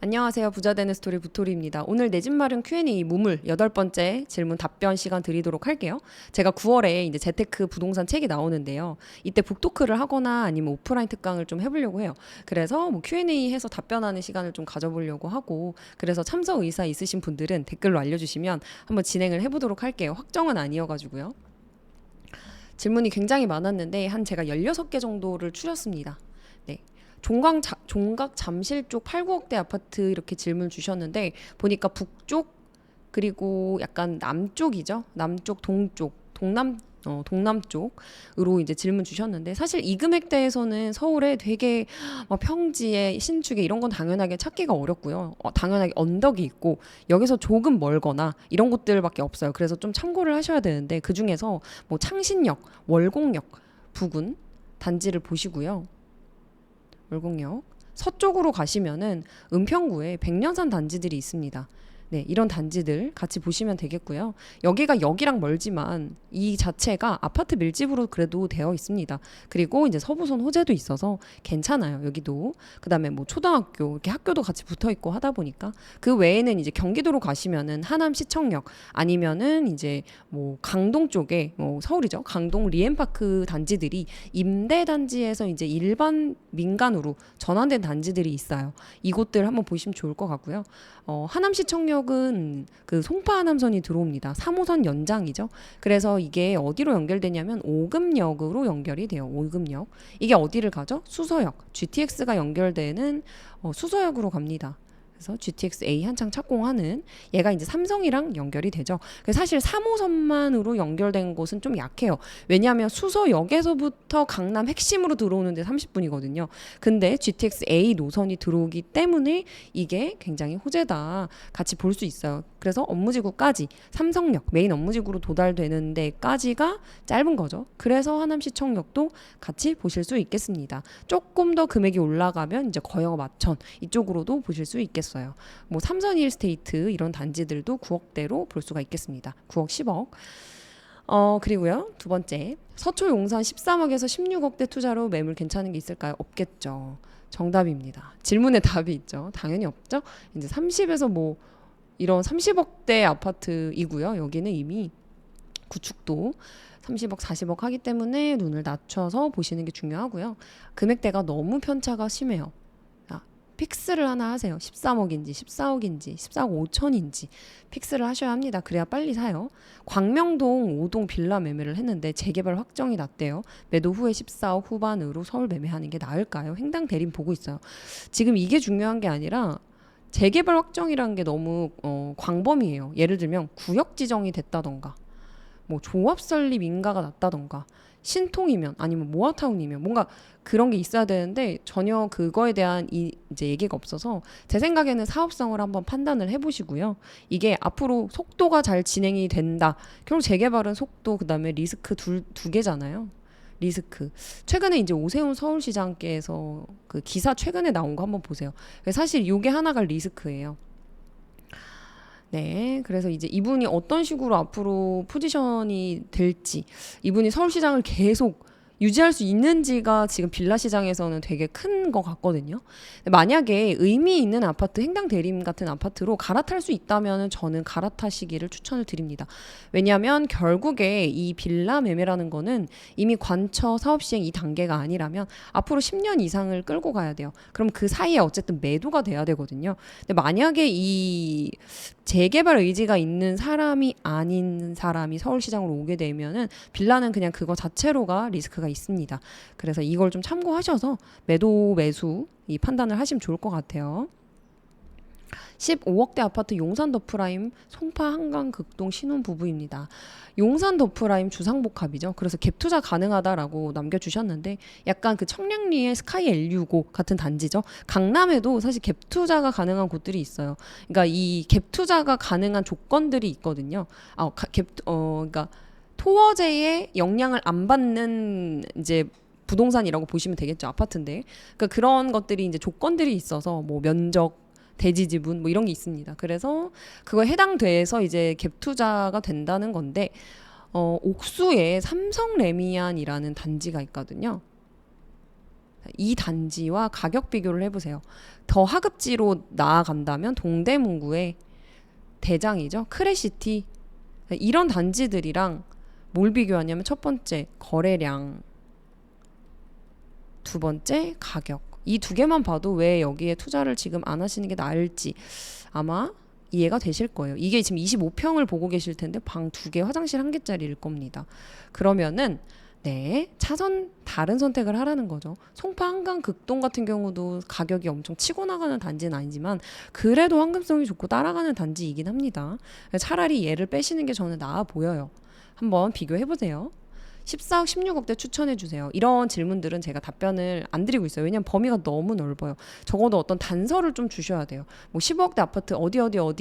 안녕하세요. 부자되는 스토리 부토리입니다. 오늘 내 집 마련 Q&A 무물 8번째 질문 답변 시간 드리도록 할게요. 제가 9월에 이제 재테크 부동산 책이 나오는데요. 이때 북토크를 하거나 아니면 오프라인 특강을 좀 해보려고 해요. 그래서 뭐 Q&A 해서 답변하는 시간을 좀 가져보려고 하고, 그래서 참석 의사 있으신 분들은 댓글로 알려주시면 한번 진행을 해보도록 할게요. 확정은 아니어가지고요. 질문이 굉장히 많았는데 한 제가 16개 정도를 추렸습니다. 네. 종각 잠실 쪽 8, 9억대 아파트 이렇게 질문 주셨는데 보니까 북쪽 그리고 약간 남쪽이죠. 남쪽, 동쪽, 동남 쪽으로 이제 질문 주셨는데, 사실 이 금액대에서는 서울에 되게 평지에 신축에 이런 건 당연하게 찾기가 어렵고요. 당연하게 언덕이 있고 여기서 조금 멀거나 이런 곳들밖에 없어요. 그래서 좀 참고를 하셔야 되는데, 그 중에서 뭐 창신역, 월곡역 부근 단지를 보시고요. 월곡역 서쪽으로 가시면은 은평구에 백년산 단지들이 있습니다. 네, 이런 단지들 같이 보시면 되겠고요. 여기가 역이랑 멀지만 이 자체가 아파트 밀집으로 그래도 되어 있습니다. 그리고 이제 서부선 호재도 있어서 괜찮아요. 여기도. 그다음에 뭐 초등학교, 이렇게 학교도 같이 붙어 있고 하다 보니까. 그 외에는 이제 경기도로 가시면은 하남 시청역, 아니면은 이제 뭐 강동 쪽에 서울이죠. 강동 리엠파크 단지들이 임대 단지에서 이제 일반 민간으로 전환된 단지들이 있어요. 이곳들 한번 보시면 좋을 것 같고요. 하남시청역은 그 송파 하남선이 들어옵니다. 3호선 연장이죠. 그래서 이게 어디로 연결되냐면 오금역으로 연결이 돼요. 오금역. 이게 어디를 가죠? 수서역. GTX가 연결되는 수서역으로 갑니다. 그래서 GTX-A 한창 착공하는 얘가 이제 삼성이랑 연결이 되죠. 사실 3호선만으로 연결된 곳은 좀 약해요. 왜냐하면 수서역에서부터 강남 핵심으로 들어오는데 30분이거든요. 근데 GTX-A 노선이 들어오기 때문에 이게 굉장히 호재다. 같이 볼 수 있어요. 그래서 업무지구까지 삼성역 메인 업무지구로 도달되는 데까지가 짧은 거죠. 그래서 하남시청역도 같이 보실 수 있겠습니다. 조금 더 금액이 올라가면 이제 거여 마천 이쪽으로도 보실 수 있겠어요. 뭐 삼선 힐스테이트 이런 단지들도 9억대로 볼 수가 있겠습니다. 9억, 10억. 그리고요. 두 번째. 서초 용산 13억에서 16억대 투자로 매물 괜찮은 게 있을까요? 없겠죠. 정답입니다. 질문에 답이 있죠. 당연히 없죠. 이제 30에서 뭐 이런 30억대 아파트이고요. 여기는 이미 구축도 30억, 40억 하기 때문에 눈을 낮춰서 보시는 게 중요하고요. 금액대가 너무 편차가 심해요. 픽스를 하나 하세요. 13억인지 14억인지 14억 5천인지 픽스를 하셔야 합니다. 그래야 빨리 사요. 광명동 5동 빌라 매매를 했는데 재개발 확정이 났대요. 매도 후에 14억 후반으로 서울 매매하는 게 나을까요? 횡당 대림 보고 있어요. 지금 이게 중요한 게 아니라 재개발 확정이라는 게 너무 광범위해요. 예를 들면 구역 지정이 됐다던가, 뭐 조합 설립 인가가 났다던가, 신통이면 아니면 모아타운이면 뭔가 그런 게 있어야 되는데 전혀 그거에 대한 이제 얘기가 없어서 제 생각에는 사업성을 한번 판단을 해보시고요. 이게 앞으로 속도가 잘 진행이 된다. 결국 재개발은 속도, 그다음에 리스크 두 개잖아요. 리스크. 최근에 이제 오세훈 서울시장께서 그 기사 최근에 나온 거 한번 보세요. 사실 이게 하나가 리스크예요. 네, 그래서 이제 이분이 어떤 식으로 앞으로 포지션이 될지, 이분이 서울시장을 계속 유지할 수 있는지가 지금 빌라 시장에서는 되게 큰 것 같거든요. 만약에 의미 있는 아파트, 행당 대림 같은 아파트로 갈아탈 수 있다면 저는 갈아타시기를 추천을 드립니다. 왜냐하면 결국에 이 빌라 매매라는 거는 이미 관처 사업 시행 이 단계가 아니라면 앞으로 10년 이상을 끌고 가야 돼요. 그럼 그 사이에 어쨌든 매도가 돼야 되거든요. 근데 만약에 이 재개발 의지가 있는 사람이 아닌 사람이 서울시장으로 오게 되면은 빌라는 그냥 그거 자체로가 리스크가 있습니다. 그래서 이걸 좀 참고하셔서 매도 매수 이 판단을 하시면 좋을 것 같아요. 15억대 아파트 용산 더프라임 송파 한강 극동 신혼 부부입니다. 용산 더프라임 주상복합이죠. 그래서 갭 투자 가능하다라고 남겨주셨는데 약간 그 청량리의 스카이 L65 같은 단지죠. 강남에도 사실 갭 투자가 가능한 곳들이 있어요. 그러니까 이 갭 투자가 가능한 조건들이 있거든요. 그러니까 토어제의 영향을 안 받는 이제 부동산이라고 보시면 되겠죠. 아파트인데. 그러니까 그런 것들이 이제 조건들이 있어서 뭐 면적, 대지 지분 뭐 이런 게 있습니다. 그래서 그거에 해당돼서 이제 갭 투자가 된다는 건데, 옥수에 삼성레미안이라는 단지가 있거든요. 이 단지와 가격 비교를 해보세요. 더 하급지로 나아간다면 동대문구의 대장이죠. 크레시티. 이런 단지들이랑 뭘 비교하냐면 첫 번째 거래량, 두 번째 가격. 이 두 개만 봐도 왜 여기에 투자를 지금 안 하시는 게 나을지 아마 이해가 되실 거예요. 이게 지금 25평을 보고 계실 텐데 방 2개, 화장실 1개짜리일 겁니다. 그러면은 네, 차선 다른 선택을 하라는 거죠. 송파 한강 극동 같은 경우도 가격이 엄청 치고 나가는 단지는 아니지만 그래도 황금성이 좋고 따라가는 단지이긴 합니다. 차라리 얘를 빼시는 게 저는 나아 보여요. 한번 비교해 보세요. 14억, 16억대 추천해 주세요. 이런 질문들은 제가 답변을 안 드리고 있어요. 왜냐면 범위가 너무 넓어요. 적어도 어떤 단서를 좀 주셔야 돼요. 뭐 15억대 아파트 어디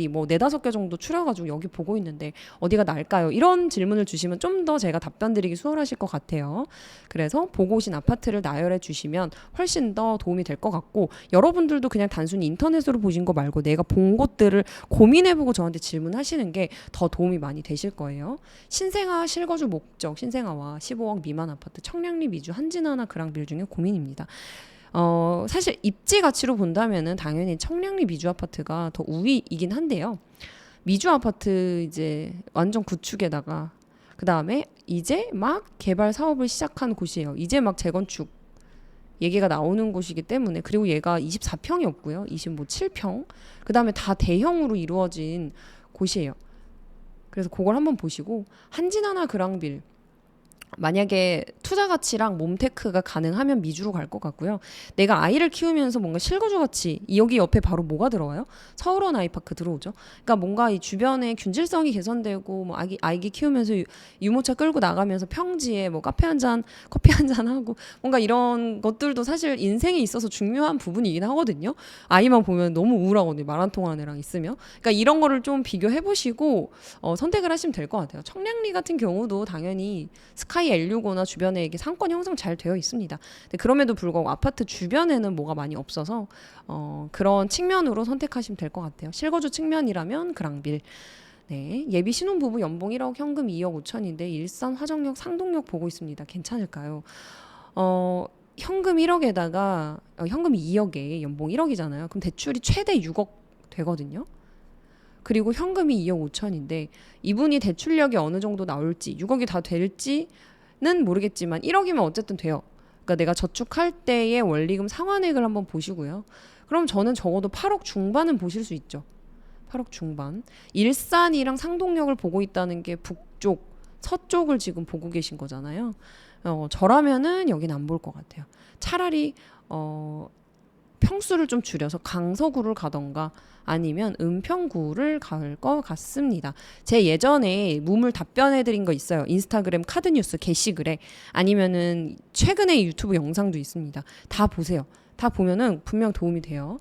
뭐 4-5개 정도 추려가지고 여기 보고 있는데 어디가 날까요? 이런 질문을 주시면 좀 더 제가 답변 드리기 수월하실 것 같아요. 그래서 보고 오신 아파트를 나열해 주시면 훨씬 더 도움이 될 것 같고, 여러분들도 그냥 단순히 인터넷으로 보신 거 말고 내가 본 곳들을 고민해보고 저한테 질문하시는 게 더 도움이 많이 되실 거예요. 신생아 실거주 목적, 신생아와 15억 미만 아파트, 청량리, 미주, 한진하나 그랑빌 중에 고민입니다. 사실 입지 가치로 본다면은 당연히 청량리 미주 아파트가 더 우위이긴 한데요. 미주 아파트 이제 완전 구축에다가 그 다음에 이제 막 개발 사업을 시작한 곳이에요. 이제 막 재건축 얘기가 나오는 곳이기 때문에, 그리고 얘가 24평이었고요. 27평. 그 다음에 다 대형으로 이루어진 곳이에요. 그래서 그걸 한번 보시고, 한진하나 그랑빌 만약에 투자 가치랑 몸테크가 가능하면 미주로 갈 것 같고요. 내가 아이를 키우면서 뭔가 실거주 가치, 여기 옆에 바로 뭐가 들어와요? 서울원 아이파크 들어오죠. 그러니까 뭔가 이 주변에 균질성이 개선되고, 뭐 아기 키우면서 유모차 끌고 나가면서 평지에 뭐 카페 한 잔, 커피 한 잔 하고, 뭔가 이런 것들도 사실 인생에 있어서 중요한 부분이긴 하거든요. 아이만 보면 너무 우울하거든요. 말 한 통하는 애랑 있으면. 그러니까 이런 거를 좀 비교해 보시고 선택을 하시면 될 것 같아요. 청량리 같은 경우도 당연히 스카이 L65나 주변에 이게 상권 형성 잘 되어 있습니다. 근데 그럼에도 불구하고 아파트 주변에는 뭐가 많이 없어서 그런 측면으로 선택하시면 될 것 같아요. 실거주 측면이라면 그랑빌. 네, 예비 신혼부부 연봉 1억, 현금 2억 5천인데 일산 화정역 상동역 보고 있습니다. 괜찮을까요? 현금 1억에다가 현금 2억에 연봉 1억이잖아요. 그럼 대출이 최대 6억 되거든요. 그리고 현금이 2억 5천인데 이분이 대출력이 어느 정도 나올지, 6억이 다 될지는 모르겠지만 1억이면 어쨌든 돼요. 그러니까 내가 저축할 때의 원리금 상환액을 한번 보시고요. 그럼 저는 적어도 8억 중반은 보실 수 있죠. 8억 중반. 일산이랑 상동역을 보고 있다는 게 북쪽, 서쪽을 지금 보고 계신 거잖아요. 저라면은 여긴 안 볼 것 같아요. 차라리 평수를 좀 줄여서 강서구를 가던가 아니면 은평구를 갈 것 같습니다. 제 예전에 무물 답변해드린 거 있어요. 인스타그램 카드뉴스 게시글에, 아니면은 최근에 유튜브 영상도 있습니다. 다 보세요. 다 보면은 분명 도움이 돼요.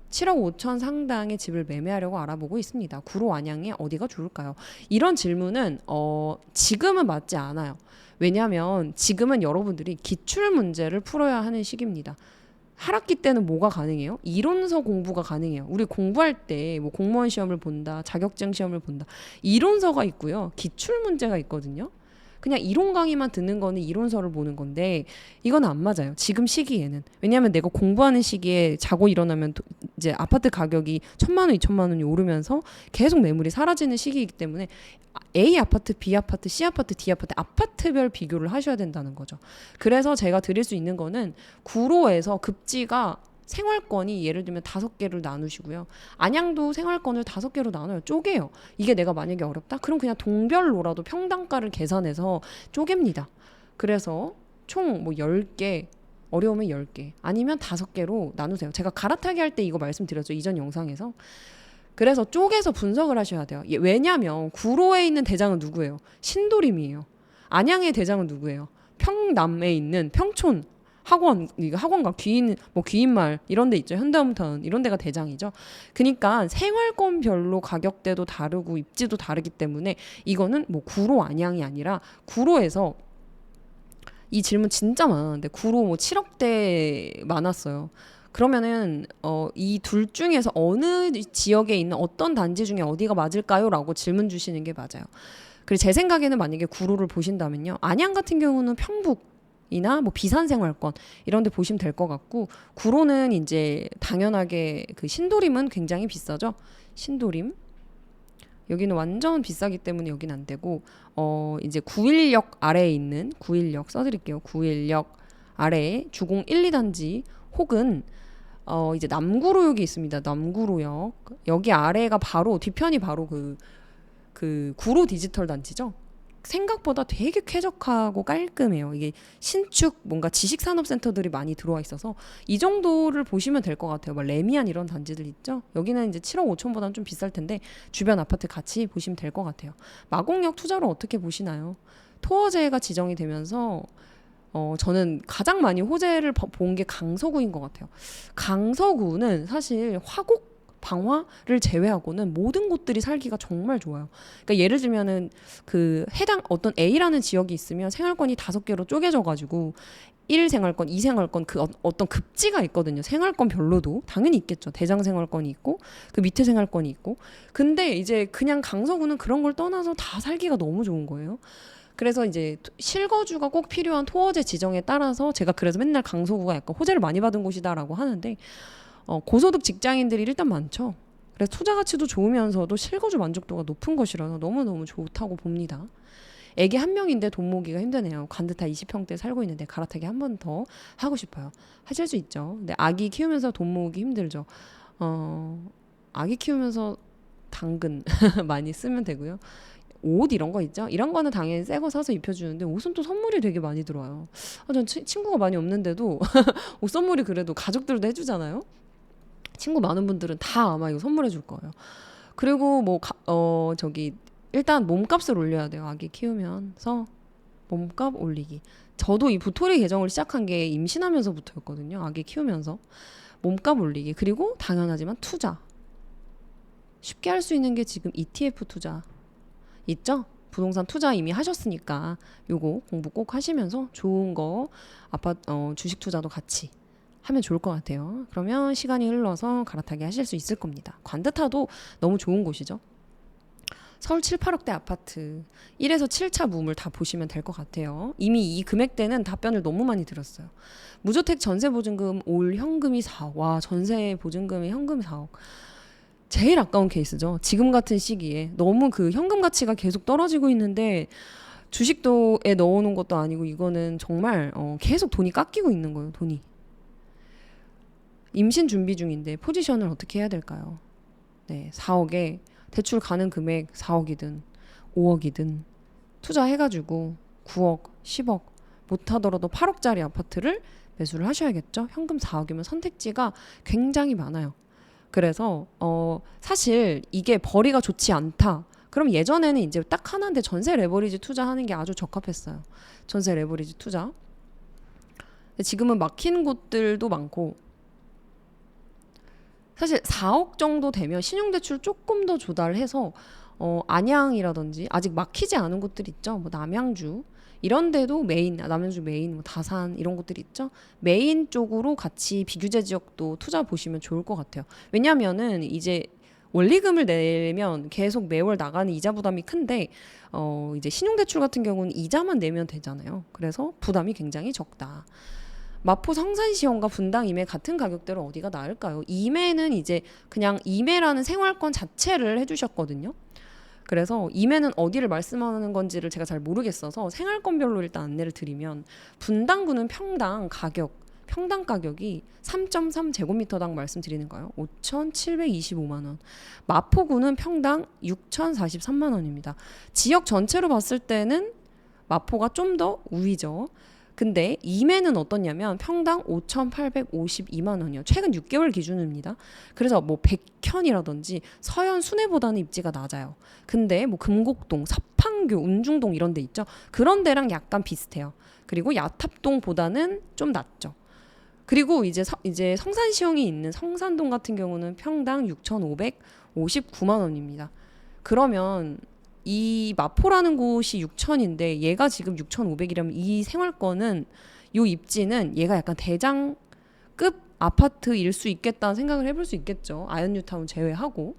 7억 5천 상당의 집을 매매하려고 알아보고 있습니다. 구로 안양에 어디가 좋을까요? 이런 질문은 지금은 맞지 않아요. 왜냐하면 지금은 여러분들이 기출 문제를 풀어야 하는 시기입니다. 하락기 때는 뭐가 가능해요? 이론서 공부가 가능해요. 우리 공부할 때 뭐 공무원 시험을 본다, 자격증 시험을 본다, 이론서가 있고요. 기출 문제가 있거든요. 그냥 이론 강의만 듣는 거는 이론서를 보는 건데 이건 안 맞아요. 지금 시기에는. 왜냐하면 내가 공부하는 시기에 자고 일어나면 이제 아파트 가격이 1,000만 원, 2,000만 원이 오르면서 계속 매물이 사라지는 시기이기 때문에 A 아파트, B 아파트, C 아파트, D 아파트, 아파트별 비교를 하셔야 된다는 거죠. 그래서 제가 드릴 수 있는 거는 구로에서 급지가 생활권이 예를 들면 5개를 나누시고요. 안양도 생활권을 5개로 나눠요. 쪼개요. 이게 내가 만약에 어렵다? 그럼 그냥 동별로라도 평당가를 계산해서 쪼갭니다. 그래서 총 뭐 10개, 어려우면 10개, 아니면 5개로 나누세요. 제가 갈아타기 할 때 이거 말씀드렸죠. 이전 영상에서. 그래서 쪼개서 분석을 하셔야 돼요. 왜냐하면 구로에 있는 대장은 누구예요? 신도림이에요. 안양의 대장은 누구예요? 평남에 있는 평촌 학원가 귀인말 이런 데 있죠. 현대홈타운 이런 데가 대장이죠. 그러니까 생활권별로 가격대도 다르고 입지도 다르기 때문에 이거는 뭐 구로 안양이 아니라 구로에서, 이 질문 진짜 많았는데 구로 뭐 7억대 많았어요. 그러면은 이 둘 중에서 어느 지역에 있는 어떤 단지 중에 어디가 맞을까요? 라고 질문 주시는 게 맞아요. 그리고 제 생각에는 만약에 구로를 보신다면요. 안양 같은 경우는 평북 이나 뭐 비산생활권 이런 데 보시면 될 것 같고, 구로는 이제 당연하게 그 신도림은 굉장히 비싸죠. 신도림 여기는 완전 비싸기 때문에 여긴 안 되고, 이제 9일역 아래에 있는 9일역 써드릴게요. 9일역 아래에 주공 1, 2단지 혹은 이제 남구로역이 있습니다. 남구로역 여기 아래가 바로 뒤편이 바로 그 구로 디지털 단지죠. 생각보다 되게 쾌적하고 깔끔해요. 이게 신축 뭔가 지식산업센터들이 많이 들어와 있어서 이 정도를 보시면 될 것 같아요. 뭐 레미안 이런 단지들 있죠. 여기는 이제 7억 5천보다는 좀 비쌀 텐데 주변 아파트 같이 보시면 될 것 같아요. 마곡역 투자로 어떻게 보시나요? 토어제가 지정이 되면서 저는 가장 많이 호재를 본 게 강서구인 것 같아요. 강서구는 사실 화곡 방화를 제외하고는 모든 곳들이 살기가 정말 좋아요. 그러니까 예를 들면은 그 해당 어떤 A라는 지역이 있으면 생활권이 5개로 쪼개져 가지고 1 생활권, 2 생활권 그 어떤 급지가 있거든요. 생활권별로도 당연히 있겠죠. 대장 생활권이 있고 그 밑에 생활권이 있고. 근데 이제 그냥 강서구는 그런 걸 떠나서 다 살기가 너무 좋은 거예요. 그래서 이제 실거주가 꼭 필요한 토어제 지정에 따라서 제가 그래서 맨날 강서구가 약간 호재를 많이 받은 곳이다라고 하는데, 고소득 직장인들이 일단 많죠. 그래서 투자 가치도 좋으면서도 실거주 만족도가 높은 것이라서 너무너무 좋다고 봅니다. 애기 한 명인데 돈 모으기가 힘드네요. 관드타 20평대 살고 있는데 갈아타기 한 번 더 하고 싶어요. 하실 수 있죠. 근데 아기 키우면서 돈 모으기 힘들죠. 아기 키우면서 당근 많이 쓰면 되고요. 옷 이런 거 있죠. 이런 거는 당연히 새 거 사서 입혀주는데 옷은 또 선물이 되게 많이 들어와요. 전 친구가 많이 없는데도 옷 선물이 그래도 가족들도 해주잖아요. 친구 많은 분들은 다 아마 이거 선물해 줄 거예요. 그리고 뭐 저기 일단 몸값을 올려야 돼요. 아기 키우면서 몸값 올리기. 저도 이 부토리 계정을 시작한 게 임신하면서부터였거든요. 아기 키우면서 몸값 올리기. 그리고 당연하지만 투자. 쉽게 할 수 있는 게 지금 ETF 투자 있죠? 부동산 투자 이미 하셨으니까 요거 공부 꼭 하시면서 좋은 거 주식 투자도 같이 하면 좋을 것 같아요. 그러면 시간이 흘러서 갈아타게 하실 수 있을 겁니다. 관드타도 너무 좋은 곳이죠. 서울 7, 8억대 아파트 1에서 7차 무물 다 보시면 될 것 같아요. 이미 이 금액대는 답변을 너무 많이 드렸어요. 무주택 전세보증금 올 현금이 4억. 와, 전세보증금이 현금 4억. 제일 아까운 케이스죠. 지금 같은 시기에 너무 그 현금 가치가 계속 떨어지고 있는데 주식도에 넣어놓은 것도 아니고 이거는 정말 계속 돈이 깎이고 있는 거예요. 돈이. 임신 준비 중인데 포지션을 어떻게 해야 될까요? 네, 4억에 대출 가는 금액 4억이든 5억이든 투자해가지고 9억, 10억 못하더라도 8억짜리 아파트를 매수를 하셔야겠죠. 현금 4억이면 선택지가 굉장히 많아요. 그래서 사실 이게 벌이가 좋지 않다. 그럼 예전에는 이제 딱 하나인데 전세 레버리지 투자하는 게 아주 적합했어요. 전세 레버리지 투자. 지금은 막히는 곳들도 많고, 사실 4억 정도 되면 신용대출 조금 더 조달해서 안양이라든지 아직 막히지 않은 곳들 있죠. 뭐 남양주 이런 데도 남양주 메인, 뭐 다산 이런 곳들이 있죠. 메인 쪽으로 같이 비규제 지역도 투자 보시면 좋을 것 같아요. 왜냐면은 이제 원리금을 내면 계속 매월 나가는 이자 부담이 큰데 이제 신용대출 같은 경우는 이자만 내면 되잖아요. 그래서 부담이 굉장히 적다. 마포 성산시형과 분당 임해 같은 가격대로 어디가 나을까요? 임해는 이제 그냥 임해라는 생활권 자체를 해주셨거든요. 그래서 임해는 어디를 말씀하는 건지를 제가 잘 모르겠어서 생활권별로 일단 안내를 드리면, 분당구는 평당 가격이 3.3제곱미터당 말씀드리는가요? 5,725만 원. 마포구는 평당 6,043만 원입니다. 지역 전체로 봤을 때는 마포가 좀 더 우위죠. 근데 임해는 어떻냐면 평당 5,852만 원이요. 최근 6개월 기준입니다. 그래서 뭐 백현이라든지 서현 순회보다는 입지가 낮아요. 근데 뭐 금곡동, 서판교, 운중동 이런 데 있죠. 그런 데랑 약간 비슷해요. 그리고 야탑동보다는 좀 낮죠. 그리고 이제 성산시형이 있는 성산동 같은 경우는 평당 6,559만 원입니다. 그러면 이 마포라는 곳이 6천인데 얘가 지금 6,500이라면 이 생활권은, 요 입지는 얘가 약간 대장급 아파트일 수 있겠다는 생각을 해볼 수 있겠죠. 아현뉴타운 제외하고.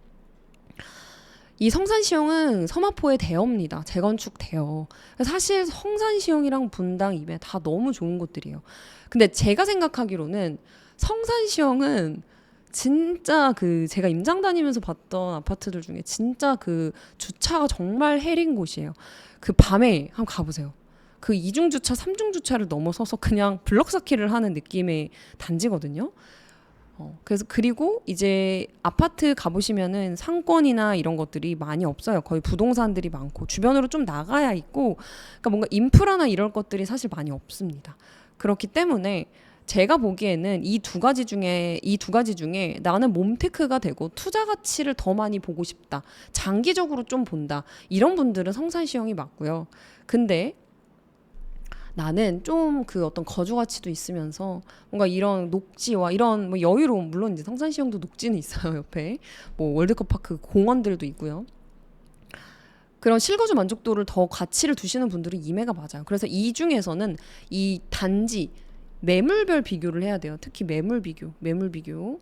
이 성산시형은 서마포의 대여입니다. 재건축 대여. 사실 성산시형이랑 분당, 이배 다 너무 좋은 곳들이에요. 근데 제가 생각하기로는 성산시형은 진짜 그 제가 임장 다니면서 봤던 아파트들 중에 진짜 그 주차가 정말 헬인 곳이에요. 그 밤에 한번 가보세요. 그 이중 주차, 삼중 주차를 넘어서서 그냥 블럭 쌓기를 하는 느낌의 단지거든요. 그래서 그리고 이제 아파트 가보시면은 상권이나 이런 것들이 많이 없어요. 거의 부동산들이 많고 주변으로 좀 나가야 있고, 그러니까 뭔가 인프라나 이럴 것들이 사실 많이 없습니다. 그렇기 때문에 제가 보기에는 이 두 가지 중에 나는 몸테크가 되고 투자 가치를 더 많이 보고 싶다, 장기적으로 좀 본다, 이런 분들은 성산시형이 맞고요. 근데 나는 좀 그 어떤 거주 가치도 있으면서 뭔가 이런 녹지와 이런 뭐 여유로움, 물론 이제 성산시형도 녹지는 있어요. 옆에 뭐 월드컵 파크 공원들도 있고요. 그런 실거주 만족도를 더 가치를 두시는 분들은 이매가 맞아요. 그래서 이 중에서는 이 단지 매물별 비교를 해야 돼요. 특히 매물 비교.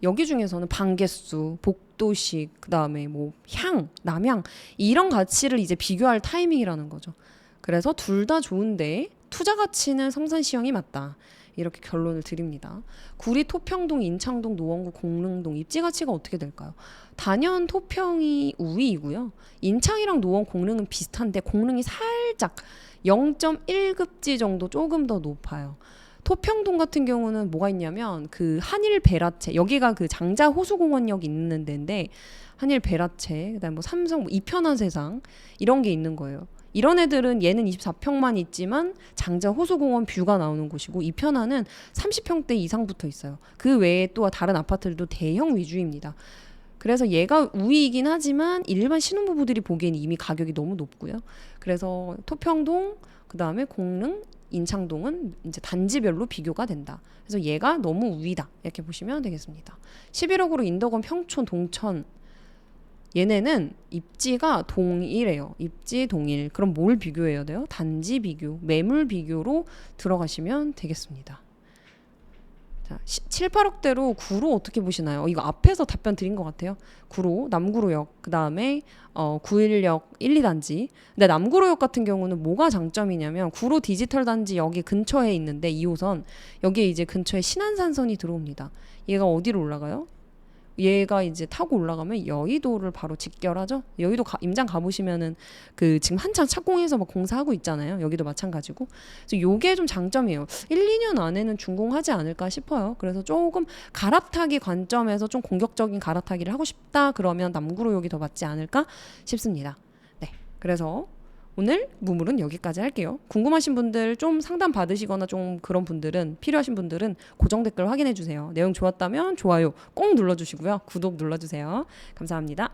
여기 중에서는 방개수, 복도식, 그다음에 뭐 향, 남향, 이런 가치를 이제 비교할 타이밍이라는 거죠. 그래서 둘 다 좋은데 투자 가치는 성산시형이 맞다, 이렇게 결론을 드립니다. 구리, 토평동, 인창동, 노원구, 공릉동 입지 가치가 어떻게 될까요? 단연 토평이 우위이고요. 인창이랑 노원, 공릉은 비슷한데 공릉이 살짝 0.1급지 정도 조금 더 높아요. 토평동 같은 경우는 뭐가 있냐면 그 한일 베라체, 여기가 그 장자 호수공원역 있는 데인데 한일 베라체, 그다음에 뭐 삼성, 뭐 이편한 세상, 이런 게 있는 거예요. 이런 애들은 얘는 24평만 있지만 장자 호수공원 뷰가 나오는 곳이고, 이편한은 30평대 이상 붙어 있어요. 그 외에 또 다른 아파트들도 대형 위주입니다. 그래서 얘가 우위이긴 하지만 일반 신혼부부들이 보기에는 이미 가격이 너무 높고요. 그래서 토평동, 그다음에 공릉, 인창동은 이제 단지별로 비교가 된다. 그래서 얘가 너무 우위다, 이렇게 보시면 되겠습니다. 11억으로 인덕원, 평촌, 동천, 얘네는 입지가 동일해요. 입지 동일. 그럼 뭘 비교해야 돼요? 단지 비교, 매물 비교로 들어가시면 되겠습니다. 자, 7, 8억대로 구로 어떻게 보시나요? 이거 앞에서 답변 드린 것 같아요. 구로, 남구로역, 그 다음에 9일역 1, 2단지. 근데 남구로역 같은 경우는 뭐가 장점이냐면 구로 디지털 단지 여기 근처에 있는데 2호선, 여기에 이제 근처에 신안산선이 들어옵니다. 얘가 어디로 올라가요? 얘가 이제 타고 올라가면 여의도를 바로 직결하죠. 여의도 임장 가보시면은 그 지금 한창 착공해서 막 공사하고 있잖아요. 여기도 마찬가지고. 그래서 요게 좀 장점이에요. 1, 2년 안에는 준공하지 않을까 싶어요. 그래서 조금 갈아타기 관점에서 좀 공격적인 갈아타기를 하고 싶다 그러면 남구로역이 더 맞지 않을까 싶습니다. 네, 그래서 오늘 무물은 여기까지 할게요. 궁금하신 분들, 좀 상담 받으시거나 좀 그런 분들은, 필요하신 분들은 고정 댓글 확인해 주세요. 내용 좋았다면 좋아요 꼭 눌러주시고요. 구독 눌러주세요. 감사합니다.